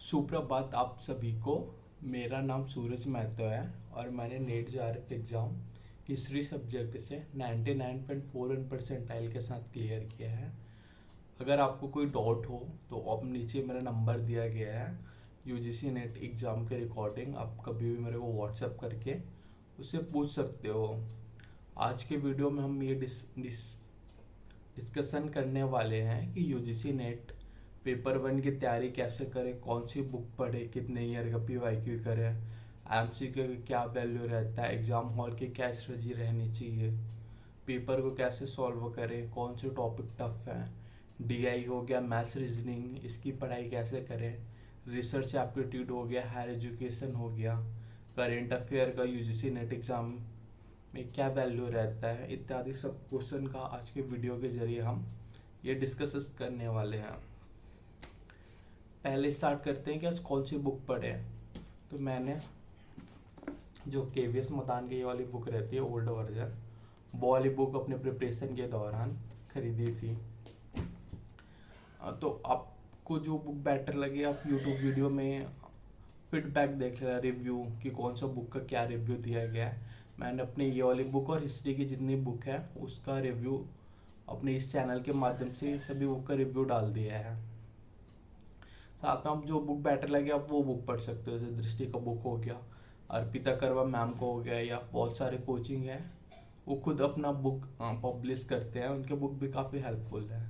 सुप्रभात आप सभी को। मेरा नाम सूरज महतो है और मैंने net JRF exam history subject से 99.41 परसेंटाइल के साथ क्लियर किया है। अगर आपको कोई डाउट हो तो आप नीचे मेरा नंबर दिया गया है। यूजीसी नेट एग्ज़ाम के रिकॉर्डिंग आप कभी भी मेरे को व्हाट्सएप करके उससे पूछ सकते हो। आज के वीडियो में हम ये डिस्कशन करने वाले हैं कि यूजीसी नेट पेपर 1 की तैयारी कैसे करें, कौन सी बुक पढ़े, कितने ईयर का पीवाईक्यू करें, एमसीक्यू का क्या वैल्यू रहता है, एग्ज़ाम हॉल की क्या स्ट्रेटजी रहनी चाहिए, पेपर को कैसे सॉल्व करें, कौन से टॉपिक टफ हैं, डीआई हो गया, मैथ्स रीजनिंग, इसकी पढ़ाई कैसे करें, रिसर्च एप्टीट्यूड हो गया, हायर एजुकेशन हो गया, करेंट अफेयर का यूजीसी नेट एग्ज़ाम में क्या वैल्यू रहता है, इत्यादि सब क्वेश्चन का आज के वीडियो के जरिए हम ये डिस्कस करने वाले हैं। पहले स्टार्ट करते हैं कि आज कौन सी बुक पढ़े। तो मैंने जो केवीएस मतान की ये वाली बुक रहती है ओल्ड वर्जन, वो वाली बुक अपने प्रिपरेशन के दौरान खरीदी थी। तो आपको जो बुक बेटर लगे आप यूट्यूब वीडियो में फीडबैक देख लेना, रिव्यू कि कौन सा बुक का क्या रिव्यू दिया गया है। मैंने अपनी ये वाली बुक और हिस्ट्री की जितनी बुक है उसका रिव्यू अपने इस चैनल के माध्यम से सभी बुक का रिव्यू डाल दिया है। साथ में आप जो बुक बेटर लगे आप वो बुक पढ़ सकते हो। जैसे दृष्टि का बुक हो गया, अर्पिता करवा मैम को हो गया, या बहुत सारे कोचिंग है वो खुद अपना बुक पब्लिश करते हैं, उनके बुक भी काफ़ी हेल्पफुल है।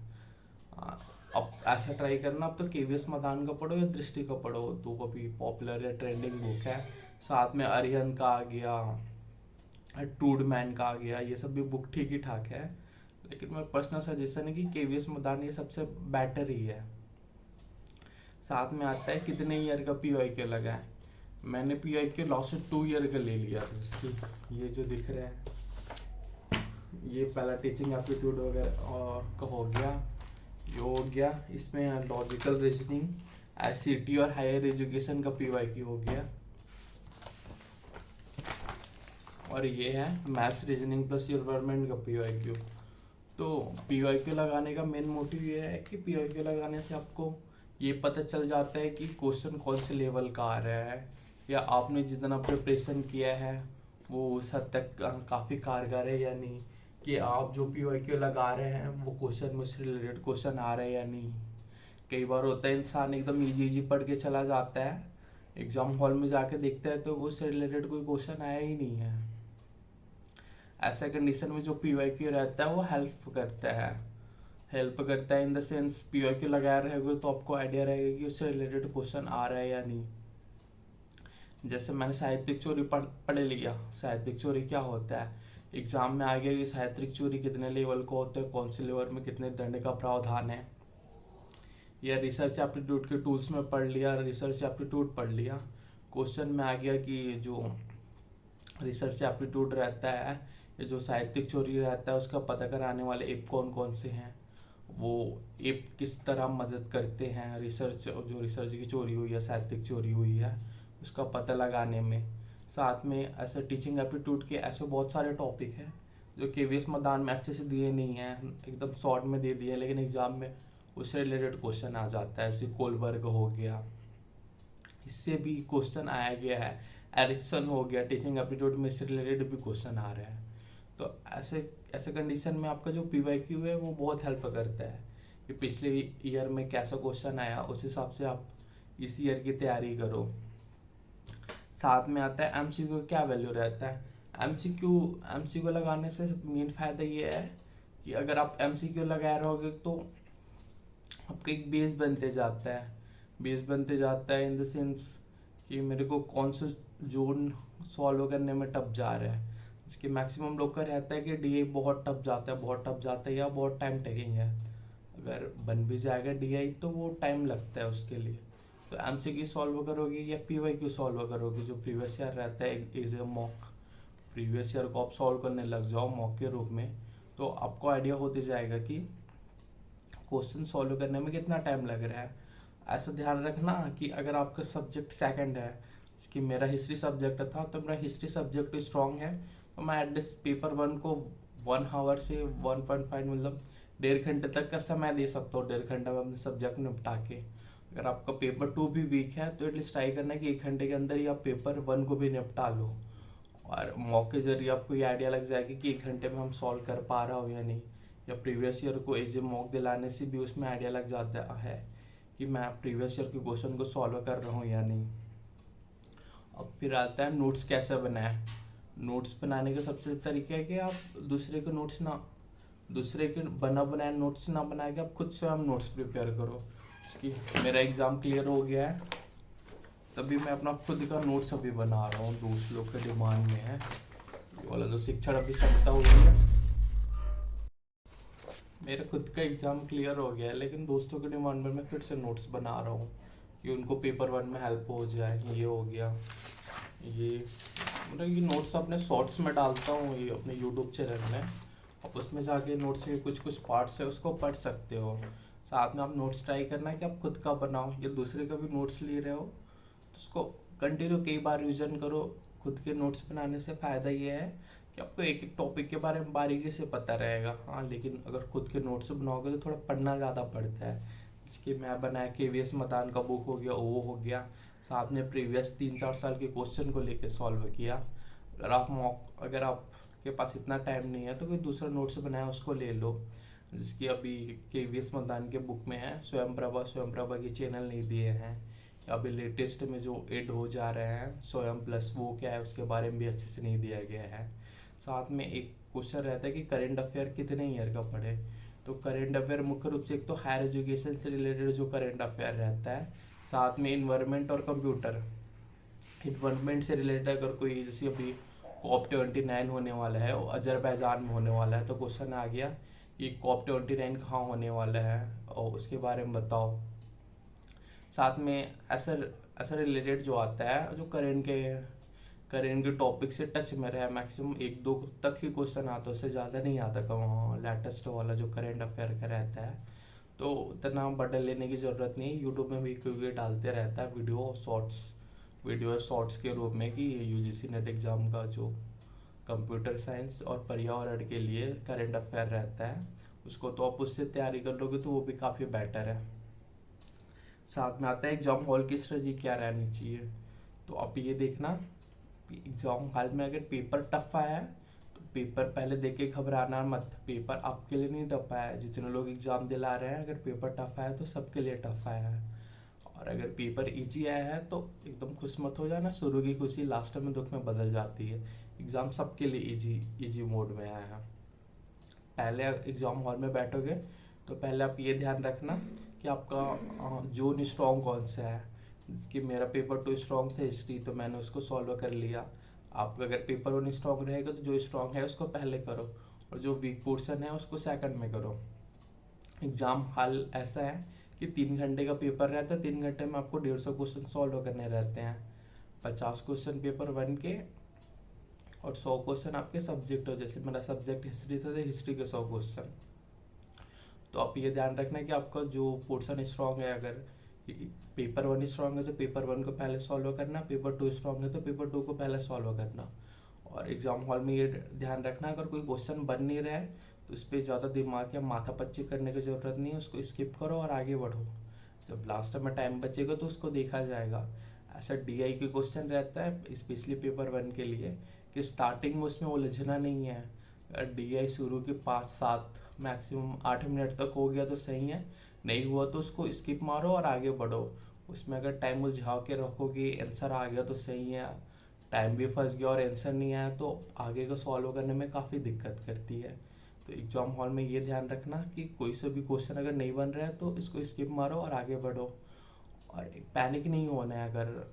अब ऐसा ट्राई करना, अब तो केवीएस मदान का पढ़ो या दृष्टि का पढ़ो, तो काफ़ी पॉपुलर है, ट्रेंडिंग बुक है। साथ में अरिहंत का आ गया, टूडमैन का आ गया, ये सब भी बुक ठीक ही ठाक है, लेकिन मेरा पर्सनल सजेशन है कि केवीएस मदान ये सबसे बेटर ही है। साथ में आता है कितने ईयर का पीवाईक्यू लगा है। मैंने पीवाईक्यू लास्ट 2 ईयर का ले लिया था। इसकी ये जो दिख रहा है ये पहला टीचिंग एप्टीट्यूड वगैरह और का हो गया, ये हो गया। इसमें लॉजिकल रीजनिंग, आईसीटी और हायर एजुकेशन का पीवाईक्यू हो गया, और ये है मैथ्स रीजनिंग प्लस एनवायरनमेंट का पीवाईक्यू। तो पीवाईक्यू लगाने का मेन मोटिव ये है कि पीवाईक्यू लगाने से आपको ये पता चल जाता है कि क्वेश्चन कौन से लेवल का आ रहा है, या आपने जितना प्रिपरेशन किया है वो उस हद तक काफ़ी कारगर है या नहीं, कि आप जो पीवाईक्यू लगा रहे हैं वो क्वेश्चन में उससे रिलेटेड क्वेश्चन आ रहे हैं या नहीं। कई बार होता है इंसान एकदम इजी पढ़ के चला जाता है, एग्जाम हॉल में जाके देखता है तो उससे रिलेटेड कोई क्वेश्चन आया ही नहीं है। ऐसा कंडीशन में जो पीवाईक्यू रहता है वो हेल्प करता है इन द सेंस पीवाईक्यू लगाए रहेगा तो आपको आइडिया रहेगा कि उससे रिलेटेड क्वेश्चन आ रहा है या नहीं। जैसे मैंने साहित्यिक चोरी पढ़ लिया। साहित्यिक चोरी क्या होता है, एग्जाम में आ गया कि साहित्यिक चोरी कितने लेवल को होता है, कौन से लेवल में कितने दंड का प्रावधान है। या रिसर्च एप्टीट्यूड के टूल्स में पढ़ लिया, रिसर्च एप्टीट्यूड पढ़ लिया, क्वेश्चन में आ गया कि जो रिसर्च एप्टीट्यूड रहता है या जो साहित्यिक चोरी रहता है उसका पता कराने वाले ऐप कौन कौन से हैं, वो ऐप किस तरह मदद करते हैं रिसर्च की चोरी हुई है, साहित्यिक चोरी हुई है उसका पता लगाने में। साथ में ऐसे टीचिंग एप्टीट्यूड के ऐसे बहुत सारे टॉपिक हैं जो केवीएस मैदान में अच्छे से दिए नहीं हैं, एकदम शॉर्ट में दे दिए, लेकिन एग्जाम में उससे रिलेटेड क्वेश्चन आ जाता है। जैसे कोलबर्ग हो गया, इससे भी क्वेश्चन आया गया है। एरिक्सन हो गया, टीचिंग एप्टीट्यूड में इससे रिलेटेड भी क्वेश्चन आ रहा है। तो ऐसे ऐसे कंडीशन में आपका जो पीवाईक्यू है वो बहुत हेल्प करता है कि पिछले ईयर में कैसा क्वेश्चन आया, उस हिसाब से आप इस ईयर की तैयारी करो। साथ में आता है एमसीक्यू क्या वैल्यू रहता है। एमसीक्यू लगाने से मेन फ़ायदा ये है कि अगर आप एमसीक्यू लगाए रहोगे तो आपका एक बेस बनते जाता है इन द सेंस कि मेरे को कौन सा जोन सॉल्व करने में टफ जा रहा है। इसके मैक्सिमम लोग का रहता है कि डीआई बहुत टफ जाता है या बहुत टाइम टेकिंग है। अगर बन भी जाएगा डीआई तो वो टाइम लगता है उसके लिए। तो एमसीक्यू सॉल्व करोगे या पीवाईक्यू सॉल्व करोगे, जो प्रीवियस ईयर रहता है as a mock, previous year को आप सॉल्व करने लग जाओ मॉक के रूप में, तो आपको आइडिया होते जाएगा कि क्वेश्चन सॉल्व करने में कितना टाइम लग रहा है। ऐसा ध्यान रखना कि अगर आपका सब्जेक्ट सेकंड है, कि मेरा हिस्ट्री सब्जेक्ट था, तो मेरा हिस्ट्री सब्जेक्ट स्ट्रॉन्ग है तो मैं एटलीस्ट पेपर 1 को 1 आवर से 1.5 मतलब 1.5 घंटे तक का समय दे सकता हूँ। 1.5 घंटा में अपने सब्जेक्ट निपटा के। अगर आपका पेपर 2 भी वीक है तो एटलीस्ट ट्राई करना है कि 1 घंटे के अंदर ही आप पेपर 1 को भी निपटा लो, और मॉक के जरिए आपको ये आइडिया लग जाएगी कि 1 घंटे में हम सॉल्व कर पा रहा हो या नहीं, या प्रीवियस ईयर को एज मॉक दिलाने से भी उसमें आइडिया लग जाता है कि मैं प्रीवियस ईयर के क्वेश्चन को सॉल्व कर रहा हूँ या नहीं। अब फिर आता है नोट्स कैसे बनाए। नोट्स बनाने का सबसे तरीका है कि आप दूसरे के बना बनाए नोट्स ना बना के आप खुद से हम नोट्स प्रिपेयर करो। इसकी मेरा एग्ज़ाम क्लियर हो गया है, तभी मैं अपना खुद का नोट्स अभी बना रहा हूँ, दूसरे लोग के डिमांड में है। ये वाला जो शिक्षण अभी संस्था हुई है, मेरा खुद का एग्ज़ाम क्लियर हो गया है, लेकिन दोस्तों के डिमांड में मैं फिर से नोट्स बना रहा हूँ कि उनको पेपर 1 में हेल्प हो जाए। ये हो गया, ये मतलब ये नोट्स अपने शॉर्ट्स में डालता हूँ ये अपने यूट्यूब चैनल में, आप उसमें जाके नोट्स के कुछ कुछ पार्ट्स है उसको पढ़ सकते हो। साथ में आप नोट्स ट्राई करना है कि आप खुद का बनाओ, या दूसरे का भी नोट्स ले रहे हो तो उसको कंटिन्यू कई बार रिविजन करो। खुद के नोट्स बनाने से फ़ायदा ये है कि आपको एक एक टॉपिक के बारे में बारीकी से पता रहेगा। हाँ, लेकिन अगर खुद के नोट्स बनाओगे तो थोड़ा पढ़ना ज़्यादा पड़ता है। इसके मैं बनाया KVS मदान का बुक हो गया, वो हो गया, साथ में प्रीवियस 3-4 साल के क्वेश्चन को लेके सॉल्व किया। अगर आपके पास इतना टाइम नहीं है तो कोई दूसरा नोट्स बनाया उसको ले लो, जिसकी अभी KVS मदान के बुक में है। स्वयं प्रभा की चैनल नहीं दिए हैं। अभी लेटेस्ट में जो एड हो जा रहे हैं स्वयं प्लस, वो क्या है उसके बारे में भी अच्छे से नहीं दिया गया है। साथ में एक क्वेश्चन रहता है कि करंट अफेयर कितने ईयर का पढ़े। तो करंट अफेयर मुख्य रूप से एक तो हायर एजुकेशन से रिलेटेड जो करंट अफेयर रहता है, साथ में इन्वायरमेंट और कंप्यूटर। इन्वायरमेंट से रिलेटेड अगर कोई जैसे अभी COP29 होने वाला है, वो अजरबैजान में होने वाला है, तो क्वेश्चन आ गया कि COP29 कहाँ होने वाला है और उसके बारे में बताओ। साथ में ऐसा रिलेटेड जो आता है जो करेंट के टॉपिक से टच में रहे, मैक्सिमम 1-2 तक ही क्वेश्चन आता है, उससे ज़्यादा नहीं आता। लेटेस्ट वाला जो करंट अफेयर का रहता है तो इतना बर्डन लेने की ज़रूरत नहीं है। यूट्यूब में भी कोई डालते रहता है वीडियो शॉर्ट्स के रूप में कि UGC नेट एग्ज़ाम का जो कंप्यूटर साइंस और पर्यावरण के लिए करंट अफेयर रहता है, उसको तो आप उससे तैयारी कर लोगे तो वो भी काफ़ी बेटर है। साथ में आता है एग्ज़ाम हॉल की स्ट्रेटजी क्या रहनी चाहिए। तो आप ये देखना, एग्ज़ाम हॉल में अगर पेपर टफ आया है तो पेपर पहले देख के घबराना मत। पेपर आपके लिए नहीं टफ आया है, जितने लोग एग्ज़ाम दिला रहे हैं अगर पेपर टफ आया तो सबके लिए टफ आया है। और अगर पेपर इजी आया है तो एकदम खुश मत हो जाना, शुरू की खुशी लास्ट में दुख में बदल जाती है। एग्ज़ाम सबके लिए इजी मोड में आया है। पहले एग्ज़ाम हॉल में बैठोगे तो पहले आप ये ध्यान रखना कि आपका जोन स्ट्रॉन्ग कौन सा है। जिसकी मेरा पेपर 2 स्ट्रॉन्ग था हिस्ट्री, तो मैंने उसको सॉल्व कर लिया। आपका अगर पेपर 1 स्ट्रॉन्ग रहेगा तो जो स्ट्रॉन्ग है उसको पहले करो, और जो वीक पोर्शन है उसको सेकंड में करो। एग्ज़ाम हॉल ऐसा है कि 3 घंटे का पेपर रहता है, 3 घंटे में आपको 150 क्वेश्चन सॉल्व करने रहते हैं। 50 क्वेश्चन पेपर 1 के और 100 क्वेश्चन आपके सब्जेक्ट हो, जैसे मेरा सब्जेक्ट हिस्ट्री था तो हिस्ट्री के 100 क्वेश्चन। तो आप ये ध्यान रखना कि आपका जो पोर्शन स्ट्रॉन्ग है, अगर पेपर 1 स्ट्रॉन्ग है तो पेपर 1 को पहले सॉल्व करना, पेपर 2 स्ट्रॉन्ग है तो पेपर 2 को पहले सॉल्व करना। और एग्ज़ाम हॉल में ये ध्यान रखना, अगर कोई क्वेश्चन बन नहीं रहा है तो इस पर ज़्यादा दिमाग या माथा पच्ची करने की ज़रूरत नहीं है, उसको स्किप करो और आगे बढ़ो। जब लास्ट में टाइम बचेगा तो उसको देखा जाएगा। ऐसा DI के क्वेश्चन रहता है स्पेशली पेपर 1 के लिए कि स्टार्टिंग में उसमें उलझना नहीं है। DI शुरू के 5-7 मैक्सिमम 8 मिनट तक हो गया तो सही है, नहीं हुआ तो उसको स्किप मारो और आगे बढ़ो। उसमें अगर टाइम उलझा के रखोगे आंसर आ गया तो सही है, टाइम भी फंस गया और आंसर नहीं आया तो आगे का सॉल्व करने में काफ़ी दिक्कत करती है। तो एग्ज़ाम हॉल में ये ध्यान रखना कि कोई से भी क्वेश्चन अगर नहीं बन रहा है तो इसको स्किप मारो और आगे बढ़ो। और पैनिक नहीं होना है अगर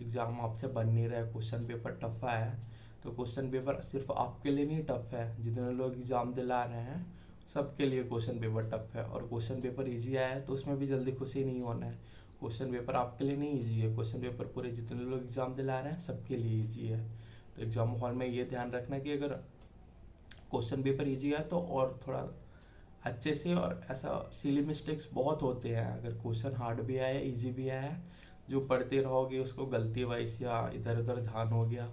एग्ज़ाम आपसे बन नहीं रहा है, क्वेश्चन पेपर टफ आया है तो क्वेश्चन पेपर सिर्फ आपके लिए नहीं टफ है, जितने लोग एग्ज़ाम दिला रहे हैं सबके लिए क्वेश्चन पेपर टफ है। और क्वेश्चन पेपर इजी आया है तो उसमें भी जल्दी खुशी नहीं होना है। क्वेश्चन पेपर आपके लिए नहीं इजी है, क्वेश्चन पेपर पूरे जितने लोग एग्ज़ाम दिला रहे हैं सबके लिए इजी है। तो एग्ज़ाम हॉल में ये ध्यान रखना कि अगर क्वेश्चन पेपर इजी है तो और थोड़ा अच्छे से, और ऐसा सिली मिस्टेक्स बहुत होते हैं, अगर क्वेश्चन हार्ड भी आया इजी भी आया, जो पढ़ते रहोगे उसको गलती वाइज या इधर उधर ध्यान हो गया,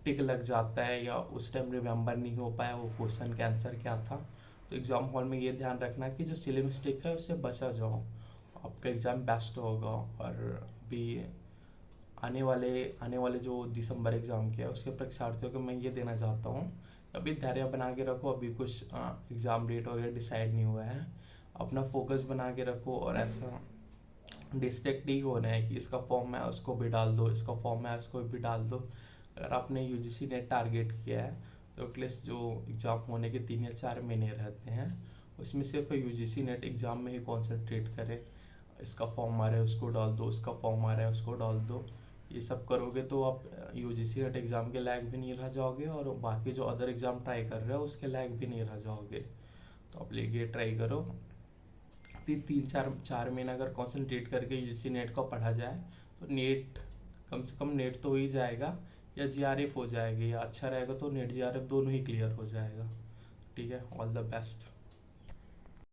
टिक लग जाता है, या उस टाइम रिमेंबर नहीं हो पाया वो क्वेश्चन का आंसर क्या था। तो एग्ज़ाम हॉल में ये ध्यान रखना कि जो सिली मिस्टेक है उससे बचा जाओ। आपका एग्ज़ाम बेस्ट होगा। और भी आने वाले जो दिसंबर एग्ज़ाम के है उसके परीक्षार्थियों को मैं ये देना चाहता हूँ, अभी धैर्य बना के रखो। अभी कुछ एग्ज़ाम डेट वगैरह डिसाइड नहीं हुआ है, अपना फोकस बना के रखो। और ऐसा डिस्ट्रैक्ट नहीं होना है कि इसका फॉर्म है उसको भी डाल दो, इसका फॉर्म है उसको भी डाल दो। अगर आपने यूजीसी नेट टारगेट किया है तो एटलीस्ट जो एग्ज़ाम होने के 3 या 4 महीने रहते हैं उसमें सिर्फ यूजीसी नेट एग्ज़ाम में ही कॉन्सेंट्रेट करें। इसका फॉर्म आ रहा है उसको डाल दो, उसका फॉर्म आ रहा है उसको डाल दो। ये सब करोगे तो आप यूजीसी नेट एग्ज़ाम के लायक भी नहीं रह जाओगे और बाकी जो अदर एग्ज़ाम ट्राई कर रहे हो उसके लायक भी नहीं रह जाओगे। तो आप लेके ट्राई करो। 3-4 महीना अगर कॉन्सेंट्रेट करके यूजीसी नेट को पढ़ा जाए तो नेट कम से कम नेट तो हो ही जाएगा, या जीआरएफ हो जाएगी, या अच्छा रहेगा तो नेट जीआरएफ दोनों ही क्लियर हो जाएगा। ठीक है, ऑल द बेस्ट।